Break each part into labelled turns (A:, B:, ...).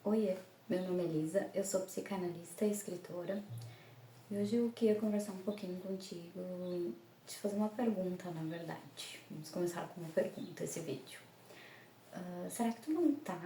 A: Oiê, meu nome é Elisa, eu sou psicanalista e escritora e hoje eu queria conversar um pouquinho contigo, te fazer uma pergunta, na verdade. Vamos começar com uma pergunta esse vídeo. Será que tu não tá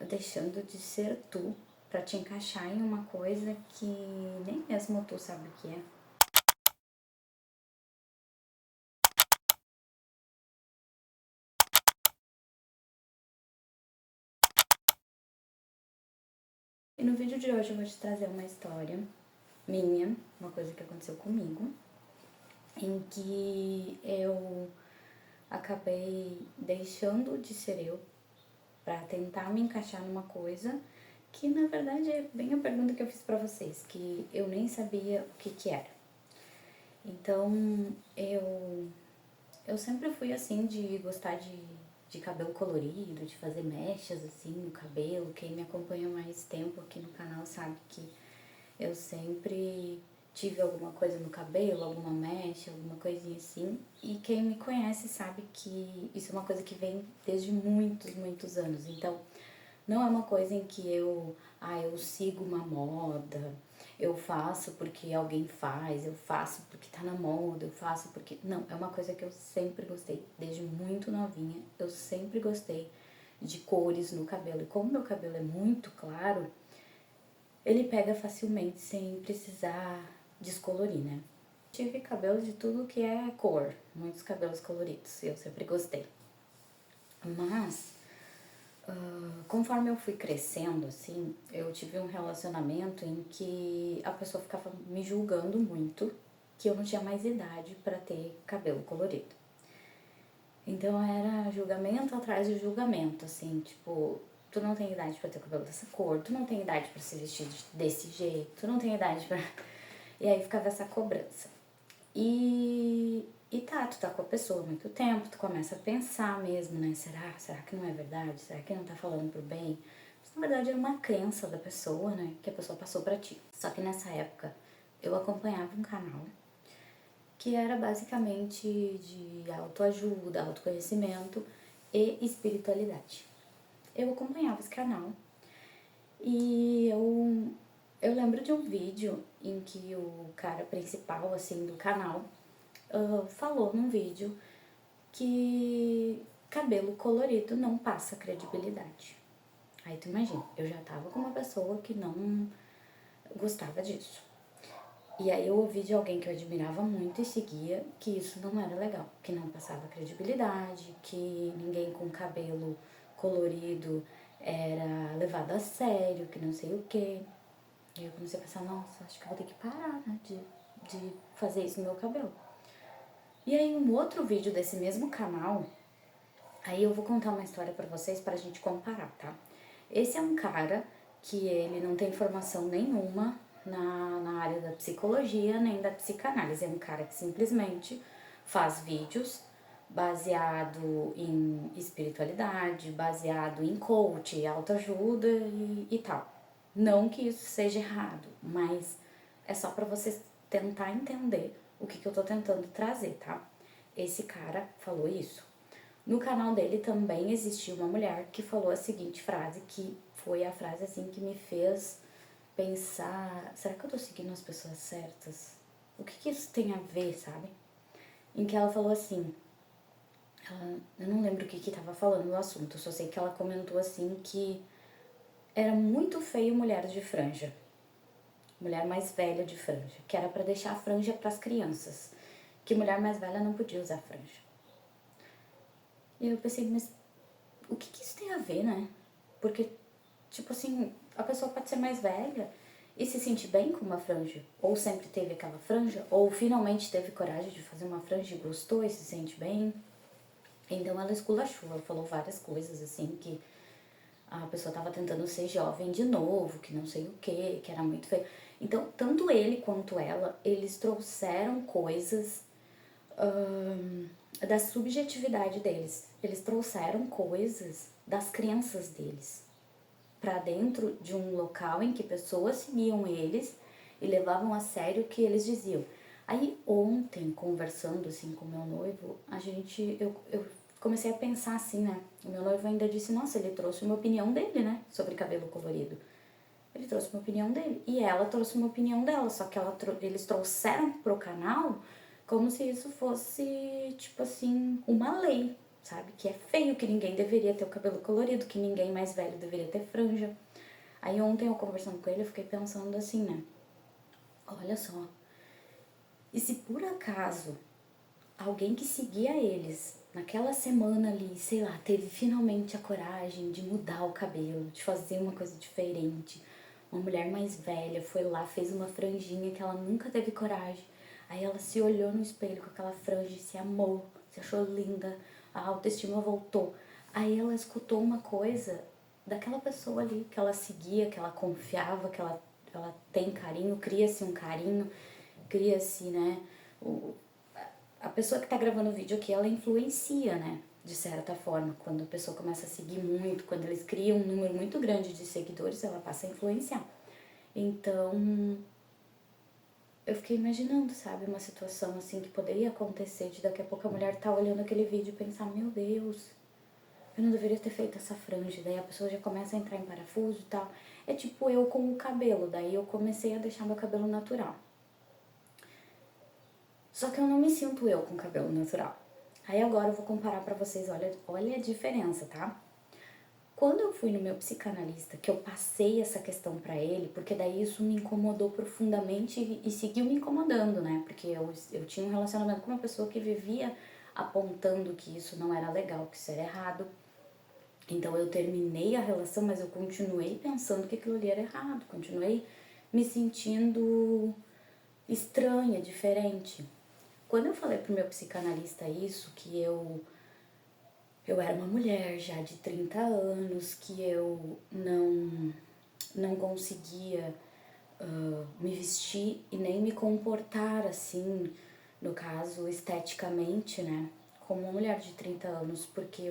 A: deixando de ser tu pra te encaixar em uma coisa que nem mesmo tu sabe o que é? E no vídeo de hoje eu vou te trazer uma história minha, uma coisa que aconteceu comigo, em que eu acabei deixando de ser eu para tentar me encaixar numa coisa que na verdade é bem a pergunta que eu fiz para vocês, que eu nem sabia o que era. Então, eu sempre fui assim de gostar de cabelo colorido, de fazer mechas assim no cabelo. Quem me acompanha mais tempo aqui no canal sabe que eu sempre tive alguma coisa no cabelo, alguma mecha, alguma coisinha assim. E quem me conhece sabe que isso é uma coisa que vem desde muitos, muitos anos. Então, não é uma coisa em que eu sigo uma moda, eu faço porque alguém faz, eu faço porque tá na moda, eu faço porque... Não, é uma coisa que eu sempre gostei, desde muito novinha, eu sempre gostei de cores no cabelo. E como meu cabelo é muito claro, ele pega facilmente sem precisar descolorir, né? Tive cabelo de tudo que é cor, muitos cabelos coloridos, eu sempre gostei. Mas conforme eu fui crescendo, assim, eu tive um relacionamento em que a pessoa ficava me julgando muito, que eu não tinha mais idade para ter cabelo colorido. Então era julgamento atrás de julgamento, assim, tipo, tu não tem idade para ter cabelo dessa cor, tu não tem idade para se vestir desse jeito, tu não tem idade para... E aí ficava essa cobrança. E tá, tu tá com a pessoa há muito tempo, tu começa a pensar mesmo, né? Será que não é verdade? Será que não tá falando pro bem? Mas, na verdade, é uma crença da pessoa, né? Que a pessoa passou pra ti. Só que nessa época, eu acompanhava um canal que era basicamente de autoajuda, autoconhecimento e espiritualidade. Eu acompanhava esse canal e eu lembro de um vídeo em que o cara principal, assim, do canal falou num vídeo que cabelo colorido não passa credibilidade. Aí tu imagina, eu já tava com uma pessoa que não gostava disso. E aí eu ouvi de alguém que eu admirava muito e seguia que isso não era legal, que não passava credibilidade, que ninguém com cabelo colorido era levado a sério, que não sei o quê. E eu comecei a pensar, nossa, acho que eu vou ter que parar, né, de fazer isso no meu cabelo. E aí um outro vídeo desse mesmo canal, aí eu vou contar uma história pra vocês pra gente comparar, tá? Esse é um cara que ele não tem formação nenhuma na área da psicologia nem da psicanálise. É um cara que simplesmente faz vídeos baseado em espiritualidade, baseado em coach, autoajuda e tal. Não que isso seja errado, mas é só pra vocês tentar entender o que eu tô tentando trazer, tá? Esse cara falou isso. No canal dele também existiu uma mulher que falou a seguinte frase, que foi a frase assim que me fez pensar, será que eu tô seguindo as pessoas certas? O que isso tem a ver, sabe? Em que ela falou assim, eu não lembro o que tava falando no assunto, eu só sei que ela comentou assim que era muito feio mulher de franja, mulher mais velha de franja, que era pra deixar a franja pras crianças, que mulher mais velha não podia usar franja. E eu pensei, mas o que isso tem a ver, né? Porque, tipo assim, a pessoa pode ser mais velha e se sentir bem com uma franja. Ou sempre teve aquela franja, ou finalmente teve coragem de fazer uma franja e gostou e se sente bem. Então ela esculachou, ela falou várias coisas, assim, que a pessoa tava tentando ser jovem de novo, que não sei o que era muito feio. Então, tanto ele quanto ela, eles trouxeram coisas da subjetividade deles. Eles trouxeram coisas das crenças deles para dentro de um local em que pessoas seguiam eles e levavam a sério o que eles diziam. Aí ontem, conversando assim com meu noivo, eu comecei a pensar assim, né? O meu noivo ainda disse, nossa, ele trouxe uma opinião dele, né? Sobre cabelo colorido. Ele trouxe uma opinião dele. E ela trouxe uma opinião dela, só que eles trouxeram pro canal como se isso fosse, tipo assim, uma lei, sabe? Que é feio, que ninguém deveria ter o cabelo colorido, que ninguém mais velho deveria ter franja. Aí ontem eu conversando com ele, eu fiquei pensando assim, né? Olha só, e se por acaso alguém que seguia eles naquela semana ali, sei lá, teve finalmente a coragem de mudar o cabelo, de fazer uma coisa diferente, uma mulher mais velha foi lá, fez uma franjinha que ela nunca teve coragem, aí ela se olhou no espelho com aquela franja e se amou, se achou linda, a autoestima voltou. Aí ela escutou uma coisa daquela pessoa ali que ela seguia, que ela confiava, que ela tem carinho, cria-se um carinho, cria-se, né, a pessoa que tá gravando o vídeo aqui, ela influencia, né, de certa forma. Quando a pessoa começa a seguir muito, quando eles criam um número muito grande de seguidores, ela passa a influenciar. Então, eu fiquei imaginando, sabe, uma situação assim que poderia acontecer, de daqui a pouco a mulher tá olhando aquele vídeo e pensar, meu Deus, eu não deveria ter feito essa franja. Daí a pessoa já começa a entrar em parafuso e tal. É tipo eu com o cabelo, daí eu comecei a deixar meu cabelo natural. Só que eu não me sinto eu com cabelo natural. Aí agora eu vou comparar pra vocês, olha a diferença, tá? Quando eu fui no meu psicanalista, que eu passei essa questão pra ele, porque daí isso me incomodou profundamente e seguiu me incomodando, né? Porque eu tinha um relacionamento com uma pessoa que vivia apontando que isso não era legal, que isso era errado. Então eu terminei a relação, mas eu continuei pensando que aquilo ali era errado, continuei me sentindo estranha, diferente. Quando eu falei pro meu psicanalista isso, que eu era uma mulher já de 30 anos, que eu não conseguia me vestir e nem me comportar assim, no caso, esteticamente, né? Como uma mulher de 30 anos, porque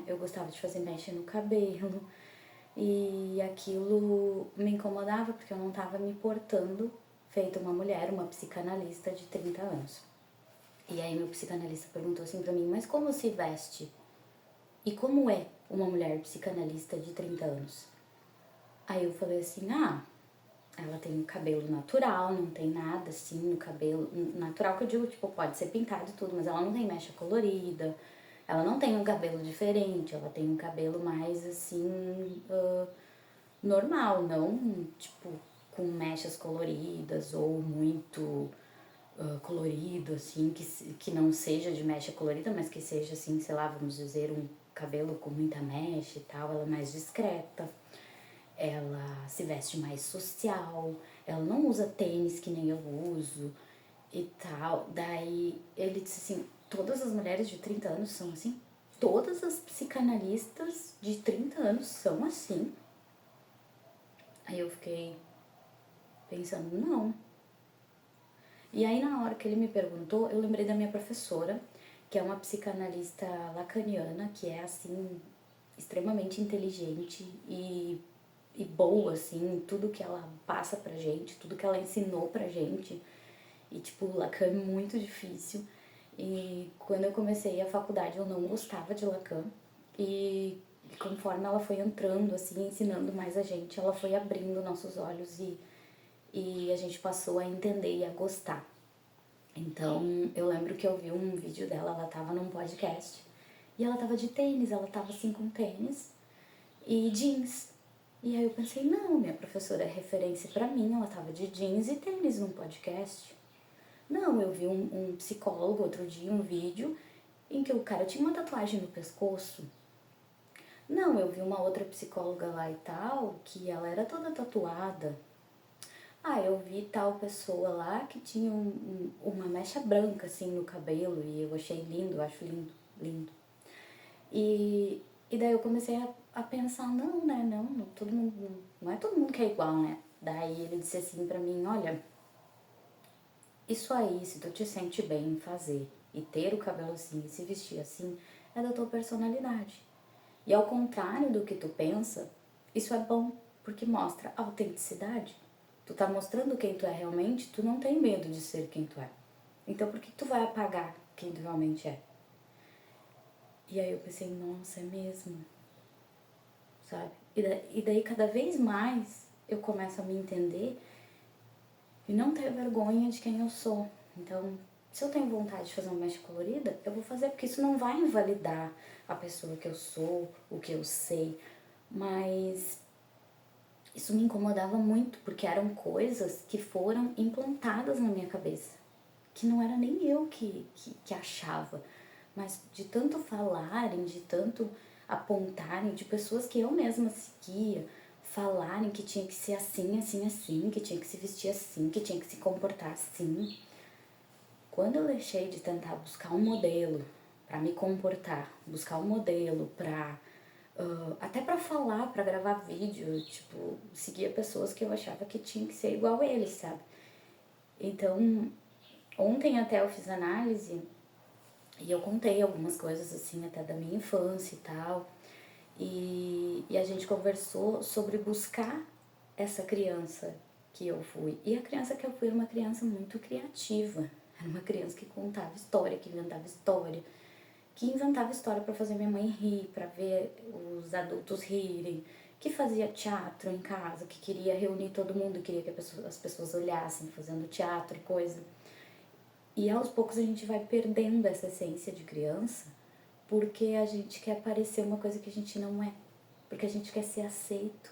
A: eu gostava de fazer mecha no cabelo e aquilo me incomodava porque eu não estava me portando feito uma mulher, uma psicanalista de 30 anos. E aí meu psicanalista perguntou assim pra mim, mas como se veste? E como é uma mulher psicanalista de 30 anos? Aí eu falei assim, ela tem um cabelo natural, não tem nada assim no cabelo. Natural que eu digo, tipo, pode ser pintado e tudo, mas ela não tem mecha colorida, ela não tem um cabelo diferente, ela tem um cabelo mais assim, normal, não tipo com mechas coloridas ou muito colorido, assim, que não seja de mecha colorida, mas que seja assim, sei lá, vamos dizer, um cabelo com muita mecha e tal, ela é mais discreta, ela se veste mais social, ela não usa tênis que nem eu uso e tal. Daí ele disse assim, todas as mulheres de 30 anos são assim? Todas as psicanalistas de 30 anos são assim? Aí eu fiquei pensando, não. E aí na hora que ele me perguntou, eu lembrei da minha professora, que é uma psicanalista lacaniana, que é assim, extremamente inteligente e boa, assim, tudo que ela passa pra gente, tudo que ela ensinou pra gente. E tipo, Lacan é muito difícil. E quando eu comecei a faculdade eu não gostava de Lacan. E conforme ela foi entrando, assim, ensinando mais a gente, ela foi abrindo nossos olhos e a gente passou a entender e a gostar. Então, eu lembro que eu vi um vídeo dela, ela tava num podcast, e ela tava de tênis, ela tava assim com tênis e jeans. E aí eu pensei, não, minha professora é referência pra mim, ela tava de jeans e tênis num podcast. Não, eu vi um psicólogo outro dia, um vídeo, em que o cara tinha uma tatuagem no pescoço. Não, eu vi uma outra psicóloga lá e tal, que ela era toda tatuada. Eu vi tal pessoa lá que tinha uma mecha branca assim no cabelo e eu achei lindo, eu acho lindo, lindo. E daí eu comecei a pensar, não, né, não, todo mundo, não é todo mundo que é igual, né? Daí ele disse assim pra mim, olha, isso aí, se tu te sente bem em fazer e ter o cabelo assim e se vestir assim, é da tua personalidade. E ao contrário do que tu pensa, isso é bom, porque mostra autenticidade. Tu tá mostrando quem tu é realmente, tu não tem medo de ser quem tu é. Então por que tu vai apagar quem tu realmente é? E aí eu pensei, nossa, é mesmo, sabe? E daí cada vez mais eu começo a me entender e não ter vergonha de quem eu sou. Então, se eu tenho vontade de fazer uma mecha colorida, eu vou fazer, porque isso não vai invalidar a pessoa que eu sou, o que eu sei, mas isso me incomodava muito, porque eram coisas que foram implantadas na minha cabeça, que não era nem eu que achava, mas de tanto falarem, de tanto apontarem, de pessoas que eu mesma seguia, falarem que tinha que ser assim, assim, assim, que tinha que se vestir assim, que tinha que se comportar assim. Quando eu deixei de tentar buscar um modelo para me comportar, buscar um modelo para até para falar, para gravar vídeo, tipo, seguia pessoas que eu achava que tinha que ser igual a eles, sabe? Então, ontem até eu fiz análise e eu contei algumas coisas assim, até da minha infância e tal. E a gente conversou sobre buscar essa criança que eu fui. E a criança que eu fui era uma criança muito criativa. Era uma criança que contava história, que inventava história para fazer minha mãe rir, para ver os adultos rirem, que fazia teatro em casa, que queria reunir todo mundo, queria que as pessoas olhassem fazendo teatro e coisa. E aos poucos a gente vai perdendo essa essência de criança porque a gente quer parecer uma coisa que a gente não é, porque a gente quer ser aceito.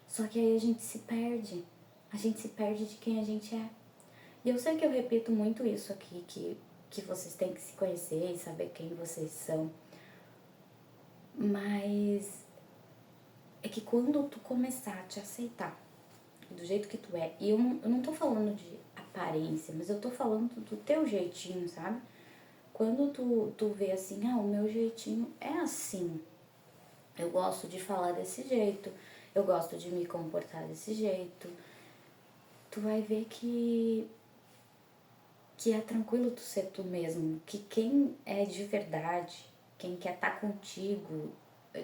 A: Só que aí a gente se perde de quem a gente é. E eu sei que eu repito muito isso aqui, que vocês têm que se conhecer e saber quem vocês são, mas é que quando tu começar a te aceitar do jeito que tu é, e eu não tô falando de aparência, mas eu tô falando do teu jeitinho, sabe? Quando tu vê assim, ah, o meu jeitinho é assim, eu gosto de falar desse jeito, eu gosto de me comportar desse jeito, tu vai ver que é tranquilo tu ser tu mesmo, que quem é de verdade, quem quer estar contigo,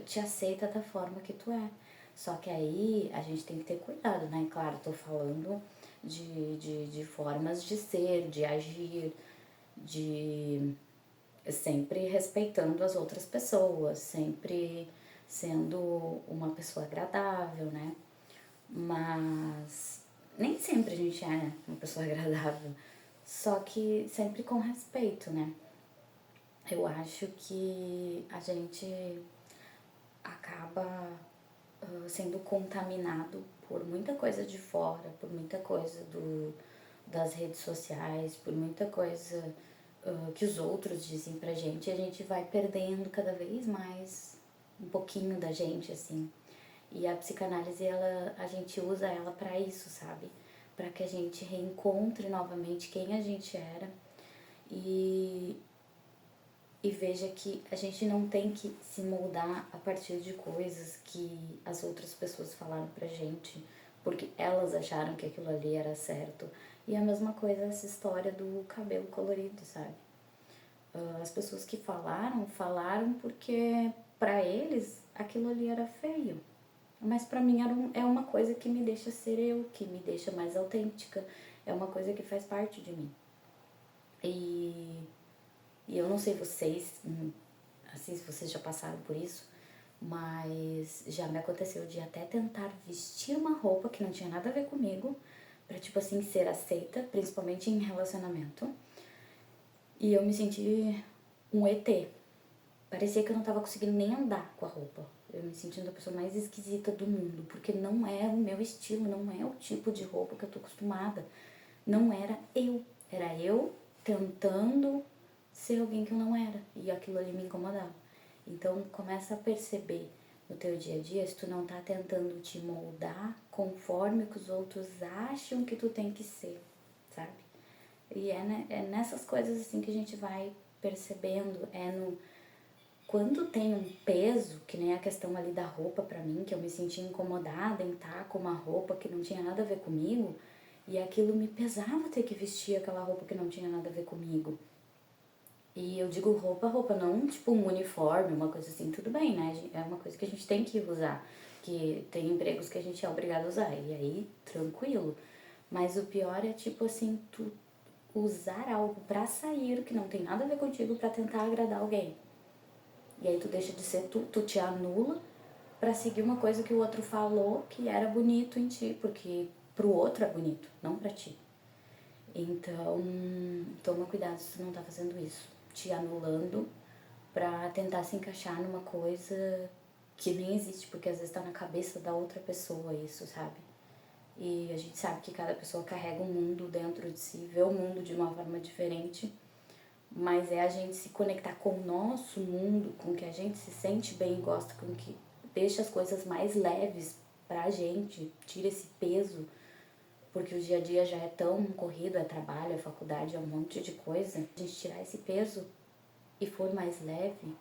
A: te aceita da forma que tu é. Só que aí a gente tem que ter cuidado, né? Claro, tô falando de formas de ser, de agir, de sempre respeitando as outras pessoas, sempre sendo uma pessoa agradável, né? Mas nem sempre a gente é, né, uma pessoa agradável. Só que sempre com respeito, né? Eu acho que a gente acaba sendo contaminado por muita coisa de fora, por muita coisa das redes sociais, por muita coisa que os outros dizem pra gente, e a gente vai perdendo cada vez mais um pouquinho da gente, assim. E a psicanálise, a gente usa ela para isso, sabe? Para que a gente reencontre novamente quem a gente era e, e veja que a gente não tem que se moldar a partir de coisas que as outras pessoas falaram pra gente, porque elas acharam que aquilo ali era certo. E a mesma coisa essa história do cabelo colorido, sabe? As pessoas que falaram porque pra eles aquilo ali era feio. Mas pra mim é uma coisa que me deixa ser eu, que me deixa mais autêntica. É uma coisa que faz parte de mim. E, e eu não sei vocês, assim, se vocês já passaram por isso, mas já me aconteceu de até tentar vestir uma roupa que não tinha nada a ver comigo, pra, tipo assim, ser aceita, principalmente em relacionamento. E eu me senti um ET. Parecia que eu não tava conseguindo nem andar com a roupa. Eu me sentindo a pessoa mais esquisita do mundo, porque não é o meu estilo, não é o tipo de roupa que eu tô acostumada. Não era eu. Era eu tentando ser alguém que eu não era. E aquilo ali me incomodava. Então começa a perceber no teu dia a dia se tu não tá tentando te moldar conforme que os outros acham que tu tem que ser, sabe? E é nessas coisas assim que a gente vai percebendo, quando tem um peso, que nem a questão ali da roupa pra mim, que eu me senti incomodada em estar com uma roupa que não tinha nada a ver comigo, e aquilo me pesava ter que vestir aquela roupa que não tinha nada a ver comigo. E eu digo roupa, não tipo um uniforme, uma coisa assim, tudo bem, né? É uma coisa que a gente tem que usar, que tem empregos que a gente é obrigado a usar, e aí, tranquilo. Mas o pior é tipo assim, tu usar algo pra sair que não tem nada a ver contigo pra tentar agradar alguém. E aí tu deixa de ser tu te anula pra seguir uma coisa que o outro falou que era bonito em ti, porque pro outro é bonito, não pra ti. Então, toma cuidado se tu não tá fazendo isso, te anulando pra tentar se encaixar numa coisa que nem existe, porque às vezes tá na cabeça da outra pessoa isso, sabe? E a gente sabe que cada pessoa carrega um mundo dentro de si, vê o mundo de uma forma diferente, mas é a gente se conectar com o nosso mundo, com o que a gente se sente bem e gosta, com que deixa as coisas mais leves pra gente, tira esse peso, porque o dia a dia já é tão corrido, é trabalho, é faculdade, é um monte de coisa. A gente tirar esse peso e for mais leve,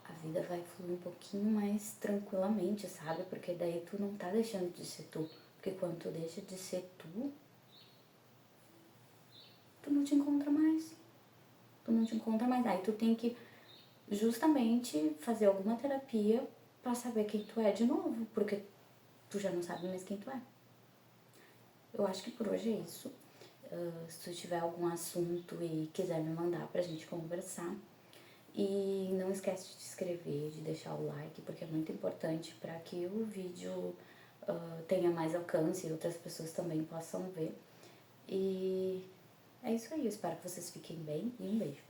A: a vida vai fluir um pouquinho mais tranquilamente, sabe? Porque daí tu não tá deixando de ser tu. Porque quando tu deixa de ser tu, tu não te encontra mais. Tu não te encontra mais. Aí tu tem que justamente fazer alguma terapia pra saber quem tu é de novo. Porque tu já não sabe mais quem tu é. Eu acho que por hoje é isso. Se tu tiver algum assunto e quiser me mandar pra gente conversar. E não esquece de se inscrever, de deixar o like, porque é muito importante para que o vídeo tenha mais alcance e outras pessoas também possam ver. E é isso aí, eu espero que vocês fiquem bem e um beijo.